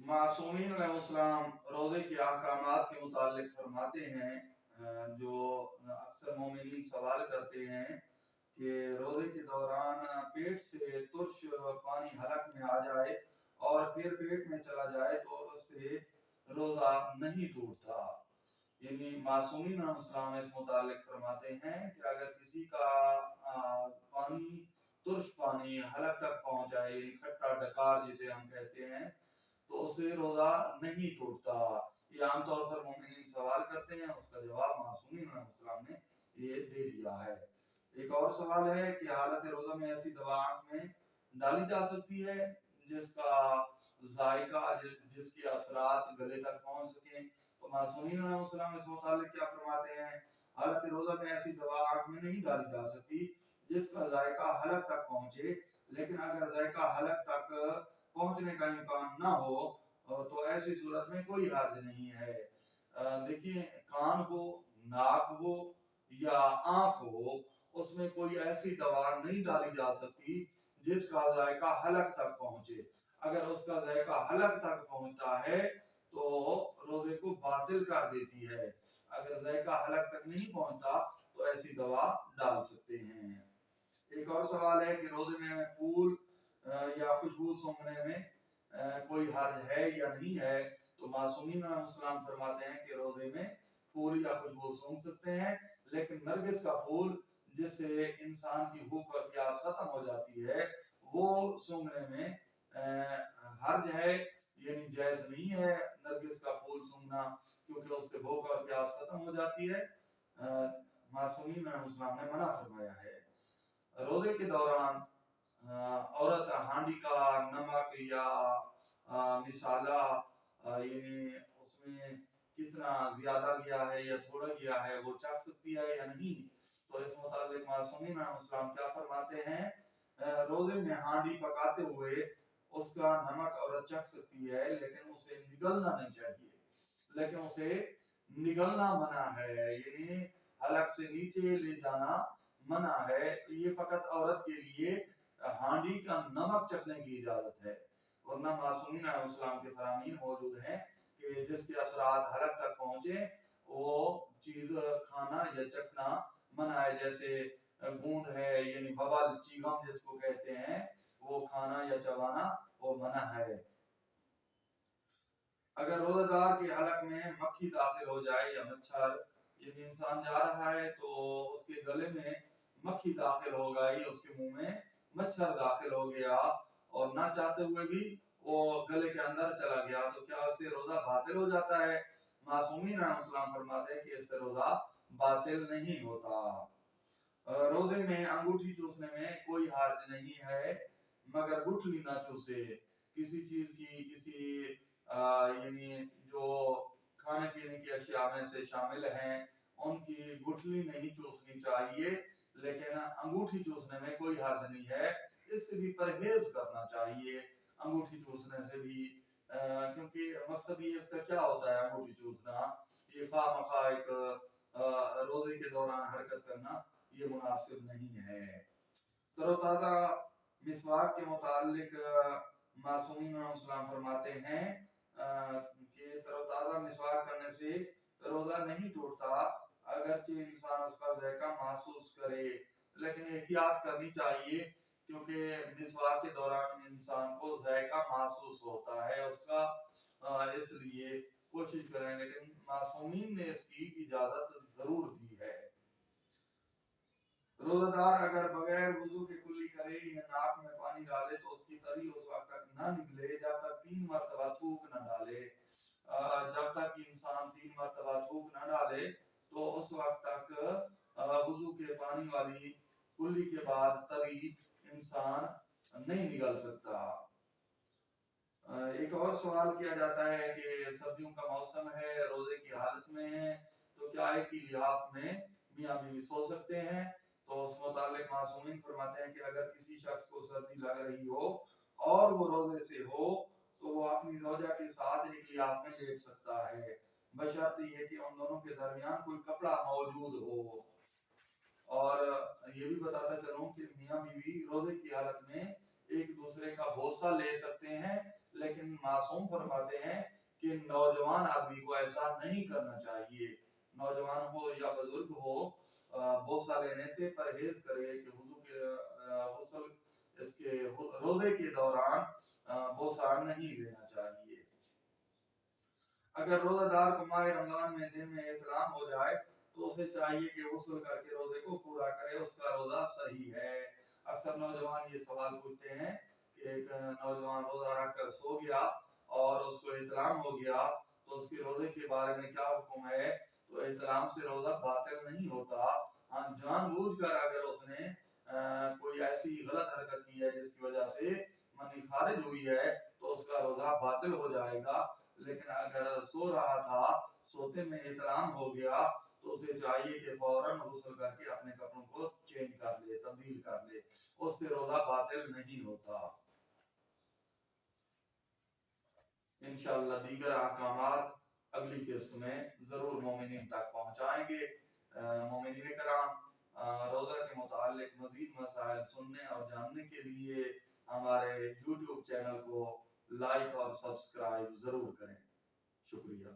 मासूमीन अलैहिस्सलाम रोजे के अहकामात के मुतालिक फरमाते हैं, जो अक्सर मोमिनीन सवाल करते हैं कि रोजे के दौरान पेट से तुर्श पानी हलक में आ जाए और फिर पेट में चला जाए तो उससे रोजा नहीं टूटता। यानी मासूमीन अलैहिस्सलाम इस मुतालिक फरमाते हैं कि अगर किसी का पानी तुर्श पानी हलक तक पहुंच जाए, यानी खट्टा डकार जिसे हम कहते हैं, तो उससे रोजा नहीं टूटता। ये आमतौर पर मोमिनीन सवाल करते हैं, उसका जवाब मासूमीन अलैहिस्सलाम ने ये दे दिया है। एक और सवाल है कि हालत रोजा में ऐसी दवा आंख में डाली जा सकती है जिसका जायका जिसके असरात गले तक पहुंच सके। तो मासूमीन अलैहिस्सलाम इस मुतालिक क्या फरमाते हैं, हालत रोजा में ऐसी दवा आंख में नहीं डाली जा सकती जिसका जायका हलक तक पहुंचे, लेकिन अगर जायका हलक तक पहुंचने का इम्कान ना हो तो ऐसी सूरत में कोई हर्ज नहीं है। देखिए, कान हो, नाक हो या आंख हो, उसमें कोई ऐसी दवा नहीं डाली जा सकती जिसका जायका हलक तक पहुंचे। अगर उसका जायका हलक तक पहुंचता है तो रोजे को बातिल कर देती है। अगर जायका हलक तक नहीं पहुंचता तो ऐसी दवा डाल सकते हैं। एक और सवाल है कि रोजे में फूल या खुशबू सूंघने में कोई हर्ज है या नहीं है। तो मासूमीन अलैहिस्सलाम फरमाते हैं कि रोजे में फूल या खुशबू सूंघ सकते हैं, लेकिन नरगिस का फूल जिससे इंसान की भूख और प्यास खत्म हो जाती है, वो सूंघने में हर्ज है, यानी जायज नहीं है नरगिस का फूल सूंघना, क्योंकि उससे भूख और प्यास खत्म हो जाती है। मासूमीन अलैहिस्सलाम ने मना फरमाया है। रोजे के दौरान औरत हांडी का नमक या मिसाला, यानी उसमें कितना ज्यादा गया है या थोड़ा गया है, वो चख सकती है या नहीं। तो इस मुताबिक मासूमीन अलैहिस्सलाम क्या फरमाते हैं, रोजे में हांडी पकाते हुए उसका नमक औरत चख सकती है, लेकिन उसे निगलना नहीं चाहिए, लेकिन उसे निगलना मना है, यानी हलक से नीचे ले जाना मना है। ये फकत औरत के लिए हांडी का नमक चखने की इजाजत है, वरना मासूमीन अलैहिस्सलाम के फरामीन मौजूद हैं कि जिसके असरात हलक तक पहुंचे वो चीज खाना या चखना मना है। जैसे गूंद है, यानी बवाल चीगम जिसको कहते हैं, वो खाना या चबाना वो मना है। अगर रोजेदार के हलक में मक्खी दाखिल हो जाए या मच्छर, यानी इंसान जा रहा है तो उसके गले में मक्खी दाखिल हो गई, उसके मुंह में मच्छर दाखिल हो गया और ना चाहते हुए भी वो गले के अंदर चला गया, तो क्या उससे रोजा बातिल हो जाता है? मासूमीन अलैहिस्सलाम फरमाते हैं कि इससे रोजा बातिल नहीं होता। रोजे में अंगूठी चूसने में कोई हर्ज नहीं है, मगर गुठली ना चूसे। किसी चीज की किसी यानी जो खाने पीने की अशिया में से शामिल हैं उनकी गुठली नहीं चूसनी चाहिए, लेकिन अंगूठी चूसने में कोई हर्ज नहीं है। इससे भी परहेज करना चाहिए, अंगूठी चूसने से भी, क्योंकि मकसद ये इसका क्या होता है, अंगूठी चूसना ये खामखा एक रोजे के दौरान हरकत करना ये मुनासिब नहीं है। तरोताजा मिसवाक के मुतालिक मासूमीन अलैहिस्सलाम फरमाते हैं कि तरोताजा मिसवाक करने से रोजा नहीं टूटता, अगरचे इंसान उसका जायका महसूस करे, लेकिन एहतियात करनी चाहिए, क्योंकि मिसवाक के दौरान इंसान को जायका महसूस होता है उसका, इसलिए कोशिश करें, लेकिन मासूमीन ने इसकी इजाजत जरूर दी है। रोजेदार अगर बगैर वुजू के कुल्ली करे या नाक में पानी डाले तो उसकी तरी उस वक्त तक न निकले जब तक 3 मरतबा थूक न डाले। जब तक इंसान 3 मरतबा थूक न डाले तो उस वक्त तक वुजू के पानी वाली कुल्ली के बाद तरी इंसान नहीं निकल सकता। एक और सवाल किया जाता है कि सर्दियों का मौसम है, रोजे की हालत में है, तो क्या एक ही लिहाफ में मियां बीवी सो सकते हैं? तो उस मुतालिक मासूमीन फरमाते हैं कि अगर किसी शख्स को सर्दी लग रही हो और वो रोजे से हो तो वो अपनी ज़ौजा के साथ एक लिहाफ में लेट सकता है, बशर्त ये कि उन दोनों के दरमियान कोई कपड़ा मौजूद हो। और ये भी बताता चलूं कि मियां बीवी रोजे की हालत में एक दूसरे का बोसा ले सकते हैं, لیکن معصوم فرماتے ہیں کہ نوجوان آدمی کو ایسا نہیں کرنا چاہیے، نوجوان ہو یا بزرگ ہو بوسہ لینے سے پرہیز کرے کہ وضو کے غسل اس کے روزے کے دوران بوسہ نہیں لینا چاہیے۔ اگر روزہ دار کو ماہ رمضان میں دن میں احتلام ہو جائے تو اسے چاہیے کہ غسل کر کے روزے کو پورا کرے، اس کا روزہ صحیح ہے۔ اکثر نوجوان یہ سوال پوچھتے ہیں کہ ایک نوجوان روزہ رکھ کر سو گیا اور اس کو احتلام ہو گیا تو اس کے روزے کے بارے میں کیا حکم ہے؟ تو احتلام سے روزہ باطل نہیں ہوتا، جان بوجھ کر اگر اس نے کوئی ایسی غلط حرکت کی ہے جس کی وجہ سے منی خارج ہوئی ہے تو اس کا روزہ باطل ہو جائے گا۔ لیکن اگر سو رہا تھا، سوتے میں احتلام ہو گیا تو اسے چاہیے کہ فوراً غسل کر کے اپنے کپڑوں کو چینج کر لے، تبدیل کر لے، اس سے روزہ باطل نہیں ہوتا۔ انشاءاللہ دیگر احکامات اگلی قسط میں ضرور مومنین تک پہنچائیں گے۔ مومنین کرام، روزہ کے متعلق مزید مسائل سننے اور جاننے کے لیے ہمارے یوٹیوب چینل کو لائک اور سبسکرائب ضرور کریں۔ شکریہ۔